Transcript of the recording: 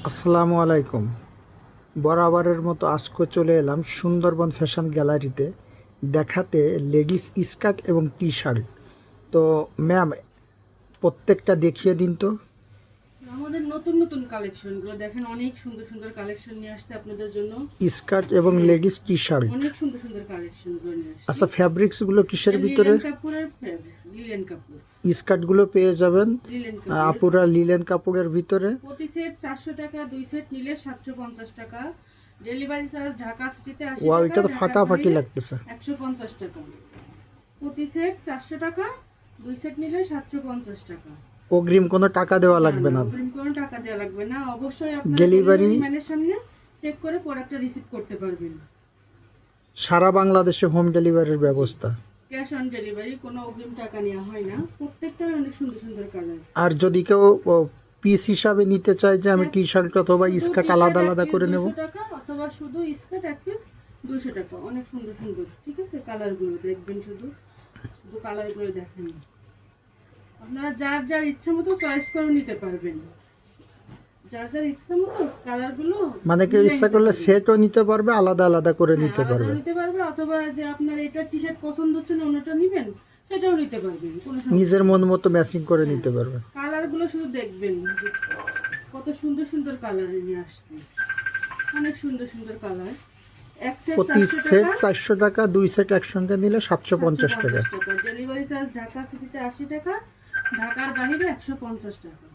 আসসালামু আলাইকুম। বরাবরের মতো আজকে চলে এলাম সুন্দরবন ফ্যাশন গ্যালারিতে দেখাতে লেডিস স্কার্ট এবং টি শার্ট। তো ম্যাম, প্রত্যেকটা দেখিয়ে দিন তো। আমাদের নতুন নতুন কালেকশনগুলো দেখেন, অনেক সুন্দর সুন্দর কালেকশন নিয়ে আসছে আপনাদের জন্য। স্কার্ট এবং লেডিস টি শার্ট। অনেক সুন্দর সুন্দর কালেকশনগুলো নিয়ে আসছে। আচ্ছা, ফ্যাব্রিক্সগুলো কিসের ভিতরে? লিলেন কাপড়ের ফেব্রিক্স, লিলেন কাপড়। স্কার্টগুলো পেয়ে যাবেন লিলেন কাপড় আপুরা লিলেন কাপড়ের ভিতরে। প্রতি সেট 400 টাকা, দুই সেট নিলে 750 টাকা। ডেলিভারি চার্জ ঢাকা সিটিতে 80 ওয়াও, টাকা, এটা তো ঢাকার ফাটাফাটি বাইরে লাগতেছে। 150 টাকা। প্রতি সেট 400 টাকা, দুই সেট নিলে 750 টাকা। অগ্রিম কোনো টাকা দেওয়া লাগবে না। অগ্রিম কোনো টাকা দেওয়া লাগবে না। অবশ্যই আপনারা ডেলিভারি ম্যানের সামনে চেক করে প্রোডাক্টটা রিসিভ করতে পারবেন। সারা বাংলাদেশে হোম ডেলিভারির ব্যবস্থা। ক্যাশ অন ডেলিভারি, কোনো অগ্রিম টাকা নেওয়া হয় না। প্রত্যেকটাই অনেক সুন্দর সুন্দর কালার। আর যদি কেউ পিস হিসাবে নিতে চায় যে আমি টি শার্ট অথবা স্কার্ট আলাদা আলাদা করে নেব, 200 টাকা, অথবা শুধু স্কার্ট এক পিস 200 টাকা। অনেক সুন্দর সুন্দর, ঠিক আছে? কালারগুলো দেখবেন, শুধু শুধু কালারগুলো দেখেন। আপনারা যার যার ইচ্ছা মতো চয়েস করে নিতে পারবেন। যার যার ইচ্ছা মতো কালারগুলো মানে কেউ ইচ্ছা করলে সেটও নিতে পারবে, আলাদা আলাদা করে নিতে পারবে। নিতে পারবে, অথবা যে আপনার এটা টি শার্ট পছন্দ হচ্ছে না, অন্যটা নেবেন, সেটাও নিতে পারবেন। কোনো সমস্যা নিজের মন মতো ম্যাচিং করে নিতে পারবে। কালারগুলো শুধু দেখবেন যে কত সুন্দর সুন্দর কালার নিয়ে আসছে। অনেক সুন্দর সুন্দর কালার। এক সেট প্রতি 400 সেট টাকা, 400 টাকা, দুই সেট একসঙ্গে নিলে 750 টাকা। ডেলিভারি চার্জ ঢাকা সিটিতে 80 টাকা, ঢাকার বাইরে 150 টাকা।